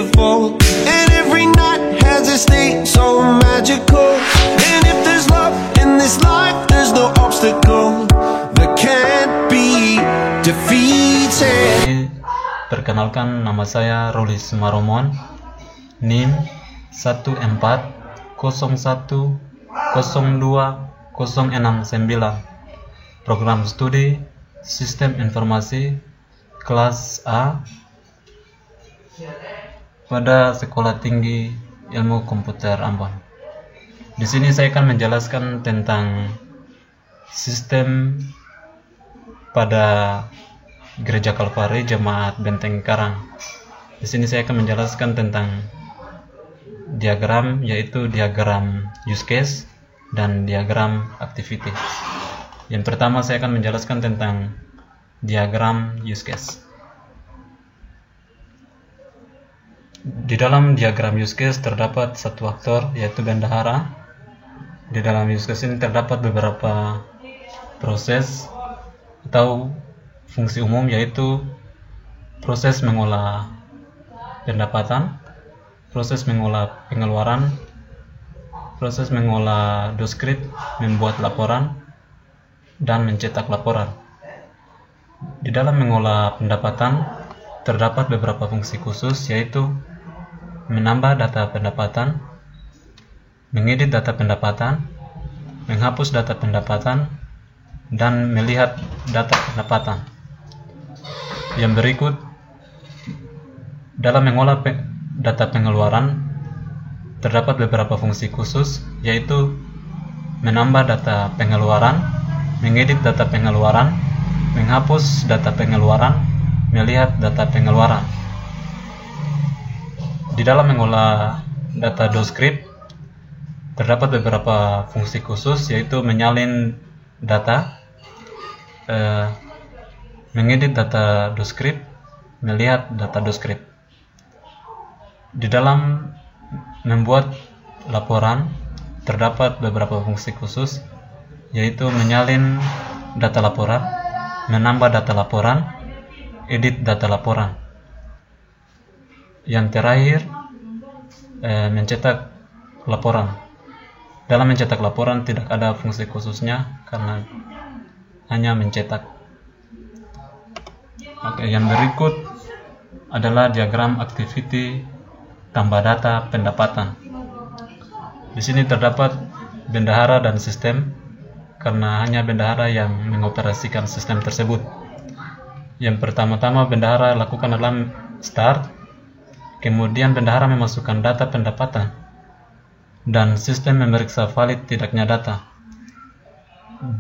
beautiful, and every night has a state so magical. And if there's love in this life, there's no obstacle that can't be defeated. Perkenalkan, nama saya Rolis Maromon, NIM 140102069, program studi Sistem Informasi kelas A pada Sekolah Tinggi Ilmu Komputer Ambon. Di sini saya akan menjelaskan tentang sistem pada Gereja Kalvari Jemaat Benteng Karang. Di sini saya akan menjelaskan tentang diagram, yaitu diagram use case dan diagram activity. Yang pertama saya akan menjelaskan tentang diagram use case. Di dalam diagram use case terdapat satu aktor, yaitu bendahara. Di dalam use case ini terdapat beberapa proses atau fungsi umum, yaitu proses mengolah pendapatan, proses mengolah pengeluaran, proses mengolah doskrip, membuat laporan, dan mencetak laporan. Di dalam mengolah pendapatan terdapat beberapa fungsi khusus, yaitu menambah data pendapatan, mengedit data pendapatan, menghapus data pendapatan, dan melihat data pendapatan. Yang berikut, dalam mengolah data pengeluaran terdapat beberapa fungsi khusus, yaitu menambah data pengeluaran, mengedit data pengeluaran, menghapus data pengeluaran, melihat data pengeluaran. Di dalam mengolah data doskrip terdapat beberapa fungsi khusus, yaitu menyalin data, mengedit data doskrip, melihat data doskrip. Di dalam membuat laporan terdapat beberapa fungsi khusus, yaitu menyalin data laporan, menambah data laporan, edit data laporan. Yang terakhir, mencetak laporan. Dalam mencetak laporan tidak ada fungsi khususnya karena hanya mencetak. Oke, yang berikut adalah diagram activity tambah data pendapatan. Di sini terdapat bendahara dan sistem, karena hanya bendahara yang mengoperasikan sistem tersebut. Yang pertama-tama bendahara lakukan adalah start, kemudian bendahara memasukkan data pendapatan, dan sistem memeriksa valid tidaknya data.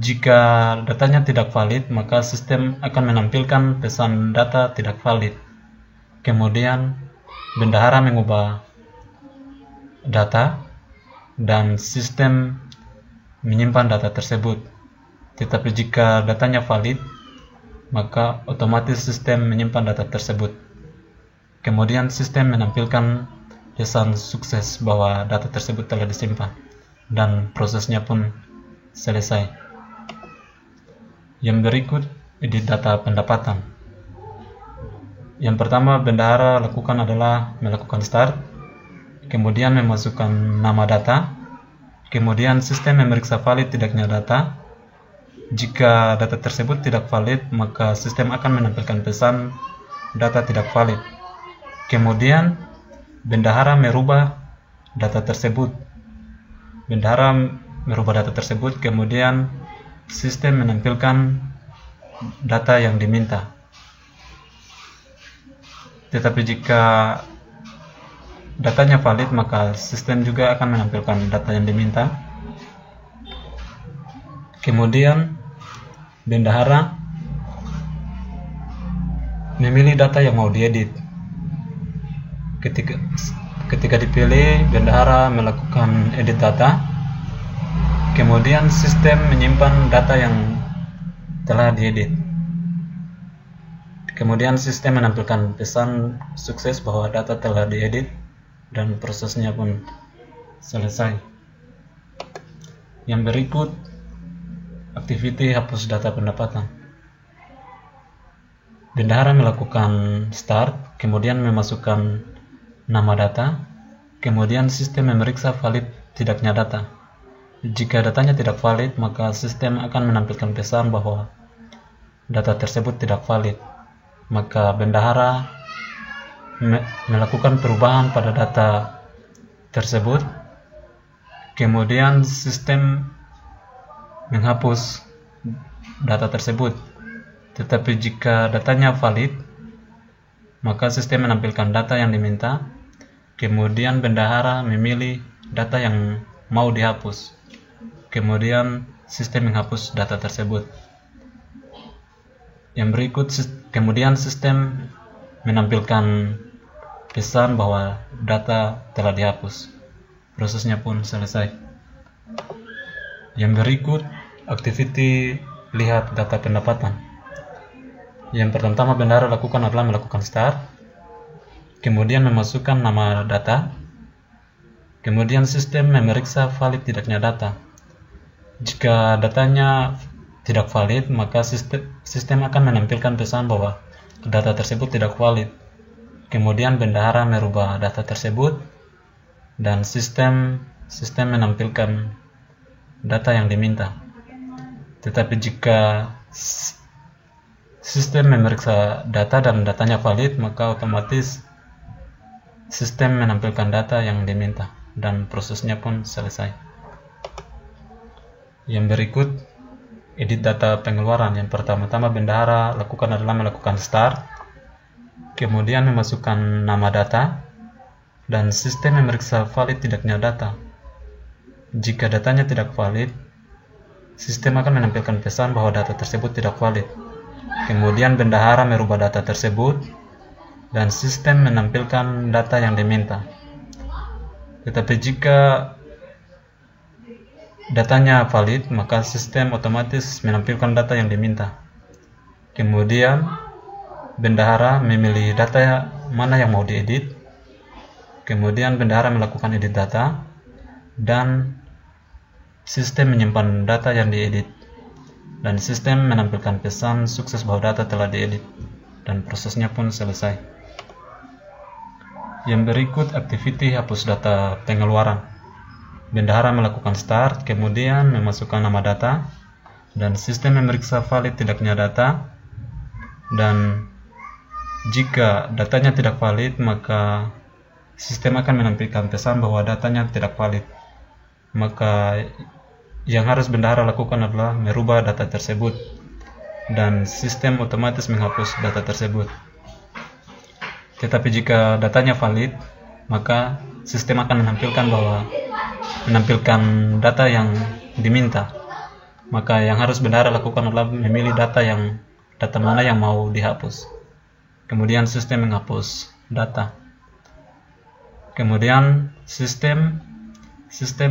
Jika datanya tidak valid, maka sistem akan menampilkan pesan data tidak valid. Kemudian bendahara mengubah data dan sistem menyimpan data tersebut. Tetapi jika datanya valid, maka otomatis sistem menyimpan data tersebut. Kemudian sistem menampilkan pesan sukses bahwa data tersebut telah disimpan dan prosesnya pun selesai. Yang berikut, edit data pendapatan. Yang pertama bendahara lakukan adalah melakukan start, kemudian memasukkan nama data, kemudian sistem memeriksa valid tidaknya data. Jika data tersebut tidak valid, maka sistem akan menampilkan pesan data tidak valid. Kemudian bendahara merubah data tersebut. Bendahara merubah data tersebut, kemudian sistem menampilkan data yang diminta. Tetapi jika datanya valid, maka sistem juga akan menampilkan data yang diminta. Kemudian bendahara memilih data yang mau diedit. Ketika dipilih, bendahara melakukan edit data. Kemudian sistem menyimpan data yang telah diedit. Kemudian sistem menampilkan pesan sukses bahwa data telah diedit dan prosesnya pun selesai. Yang berikut, activity hapus data pendapatan. Bendahara melakukan start, kemudian memasukkan nama data, kemudian sistem memeriksa valid tidaknya data. Jika datanya tidak valid, maka sistem akan menampilkan pesan bahwa data tersebut tidak valid. Maka bendahara melakukan perubahan pada data tersebut, kemudian sistem menghapus data tersebut. Tetapi jika datanya valid, maka sistem menampilkan data yang diminta, kemudian bendahara memilih data yang mau dihapus, kemudian sistem menghapus data tersebut. Yang berikut, kemudian sistem menampilkan pesan bahwa data telah dihapus. Prosesnya pun selesai. Yang berikut, activity lihat data pendapatan. Yang pertama bendahara lakukan adalah melakukan start, kemudian memasukkan nama data, kemudian sistem memeriksa valid tidaknya data. Jika datanya tidak valid, maka sistem akan menampilkan pesan bahwa data tersebut tidak valid. Kemudian bendahara merubah data tersebut dan sistem menampilkan data yang diminta. Tetapi jika sistem memeriksa data dan datanya valid, maka otomatis sistem menampilkan data yang diminta dan prosesnya pun selesai. Yang berikut, edit data pengeluaran. Yang pertama-tama bendahara lakukan adalah melakukan start, kemudian memasukkan nama data, dan sistem memeriksa valid tidaknya data. Jika datanya tidak valid, sistem akan menampilkan pesan bahwa data tersebut tidak valid. Kemudian bendahara merubah data tersebut, dan sistem menampilkan data yang diminta. Tetapi jika datanya valid, maka sistem otomatis menampilkan data yang diminta. Kemudian bendahara memilih data mana yang mau diedit. Kemudian bendahara melakukan edit data dan sistem menyimpan data yang diedit. Dan sistem menampilkan pesan sukses bahwa data telah diedit dan prosesnya pun selesai. Yang berikut, activity hapus data pengeluaran. Bendahara melakukan start, kemudian memasukkan nama data, dan sistem memeriksa valid tidaknya data. Dan jika datanya tidak valid, maka sistem akan menampilkan pesan bahwa datanya tidak valid. Maka yang harus bendahara lakukan adalah merubah data tersebut, dan sistem otomatis menghapus data tersebut. Tetapi jika datanya valid, maka sistem akan menampilkan data yang diminta. Maka yang harus bendahara lakukan adalah memilih data mana yang mau dihapus. Kemudian sistem menghapus data. Kemudian sistem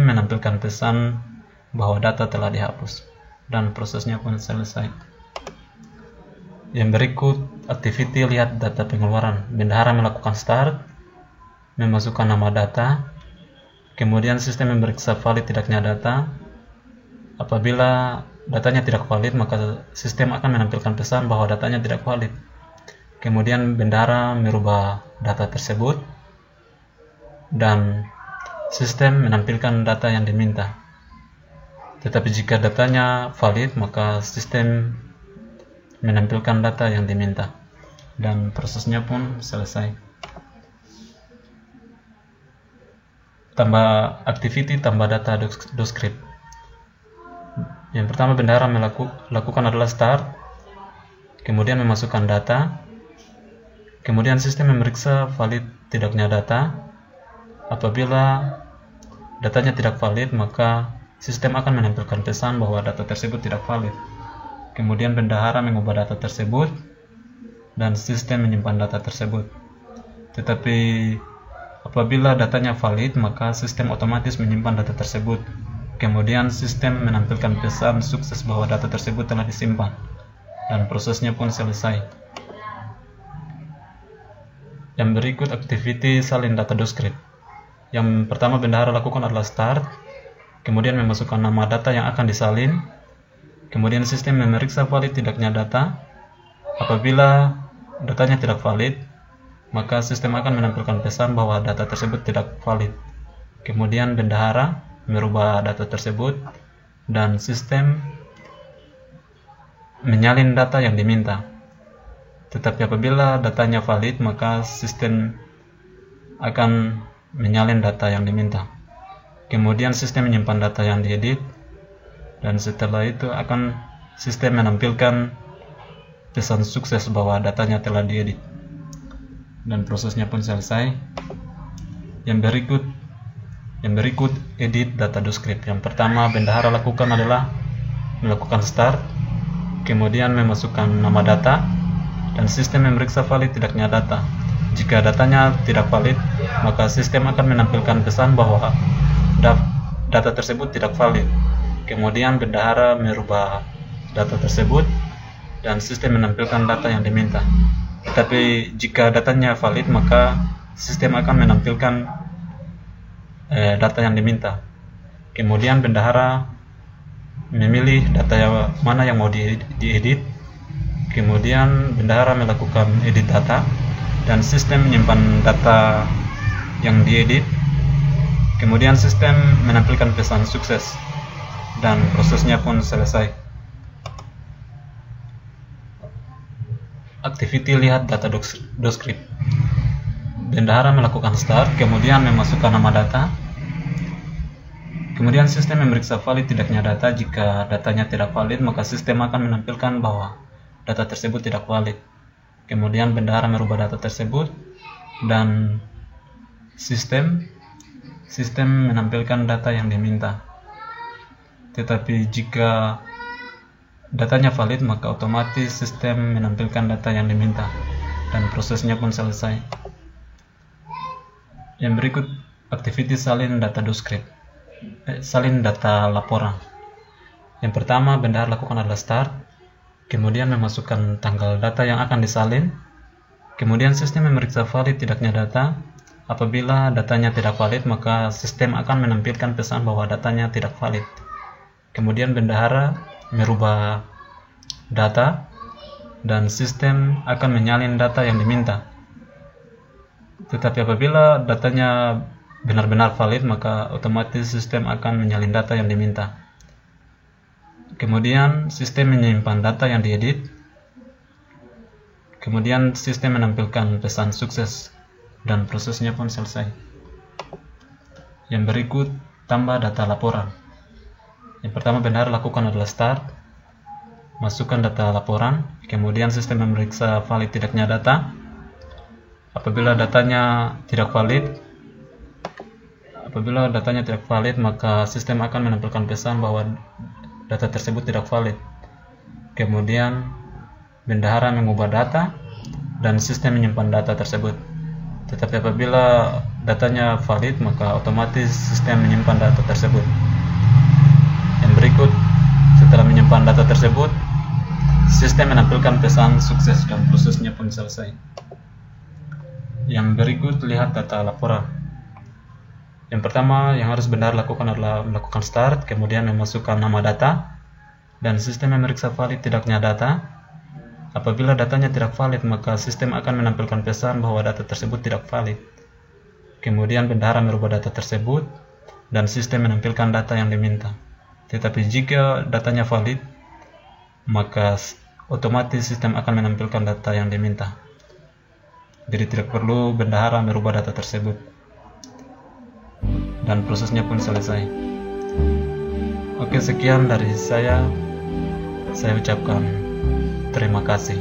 menampilkan pesan bahwa data telah dihapus dan prosesnya pun selesai. Yang berikut, activity lihat data pengeluaran. Bendahara melakukan start, memasukkan nama data, kemudian sistem memeriksa valid tidaknya data. Apabila datanya tidak valid, maka sistem akan menampilkan pesan bahwa datanya tidak valid. Kemudian bendahara merubah data tersebut dan sistem menampilkan data yang diminta. Tetapi jika datanya valid, maka sistem menampilkan data yang diminta dan prosesnya pun selesai. Tambah activity, tambah data DoScript. Yang pertama bendahara melakukan adalah start, kemudian memasukkan data, kemudian sistem memeriksa valid tidaknya data. Apabila datanya tidak valid, maka sistem akan menampilkan pesan bahwa data tersebut tidak valid. Kemudian bendahara mengubah data tersebut dan sistem menyimpan data tersebut. Tetapi apabila datanya valid, maka sistem otomatis menyimpan data tersebut. Kemudian sistem menampilkan pesan sukses bahwa data tersebut telah disimpan dan prosesnya pun selesai. Yang berikut, activity salin data DoScript. Yang pertama bendahara lakukan adalah start, kemudian memasukkan nama data yang akan disalin, kemudian sistem memeriksa valid tidaknya data. Apabila datanya tidak valid, maka sistem akan menampilkan pesan bahwa data tersebut tidak valid. Kemudian bendahara merubah data tersebut dan sistem menyalin data yang diminta. Tetapi apabila datanya valid, maka sistem akan menyalin data yang diminta. Kemudian sistem menyimpan data yang diedit, dan setelah itu akan sistem menampilkan pesan sukses bahwa datanya telah diedit. Dan prosesnya pun selesai. Yang berikut edit data DoScript. Yang pertama bendahara lakukan adalah melakukan start, kemudian memasukkan nama data, dan sistem memeriksa valid tidaknya data. Jika datanya tidak valid, maka sistem akan menampilkan pesan bahwa data tersebut tidak valid. Kemudian bendahara merubah data tersebut dan sistem menampilkan data yang diminta. Tetapi jika datanya valid, maka sistem akan menampilkan data yang diminta. Kemudian bendahara memilih data mana yang mau diedit. Kemudian bendahara melakukan edit data dan sistem menyimpan data yang diedit. Kemudian sistem menampilkan pesan sukses dan prosesnya pun selesai. Activity lihat data DoScript. Bendahara melakukan start, kemudian memasukkan nama data. Kemudian sistem memeriksa valid tidaknya data. Jika datanya tidak valid, maka sistem akan menampilkan bahwa data tersebut tidak valid. Kemudian bendahara merubah data tersebut dan sistem menampilkan data yang diminta. Tetapi jika datanya valid, maka otomatis sistem menampilkan data yang diminta dan prosesnya pun selesai. Yang berikut activity salin data DoScript. Salin data laporan. Yang pertama bendahara lakukan adalah start, kemudian memasukkan tanggal data yang akan disalin. Kemudian sistem memeriksa valid tidaknya data. Apabila datanya tidak valid, maka sistem akan menampilkan pesan bahwa datanya tidak valid. Kemudian bendahara merubah data dan sistem akan menyalin data yang diminta. Tetapi apabila datanya benar-benar valid, maka otomatis sistem akan menyalin data yang diminta. Kemudian sistem menyimpan data yang diedit. Kemudian sistem menampilkan pesan sukses dan prosesnya pun selesai. Yang berikut tambah data laporan. Yang pertama bendahara lakukan adalah start, masukkan data laporan, kemudian sistem memeriksa valid tidaknya data. Apabila datanya tidak valid, maka sistem akan menampilkan pesan bahwa data tersebut tidak valid. Kemudian bendahara mengubah data dan sistem menyimpan data tersebut. Tetapi apabila datanya valid, maka otomatis sistem menyimpan data tersebut. Yang berikut, setelah menyimpan data tersebut, sistem menampilkan pesan sukses dan prosesnya pun selesai. Yang berikut lihat data laporan. Yang pertama yang harus bendahara lakukan adalah melakukan start, kemudian memasukkan nama data, dan sistem memeriksa valid tidaknya data. Apabila datanya tidak valid, maka sistem akan menampilkan pesan bahwa data tersebut tidak valid. Kemudian bendahara merubah data tersebut, dan sistem menampilkan data yang diminta. Tetapi jika datanya valid, maka otomatis sistem akan menampilkan data yang diminta. Jadi tidak perlu bendahara merubah data tersebut. Dan prosesnya pun selesai. Oke, sekian dari saya. Saya ucapkan terima kasih.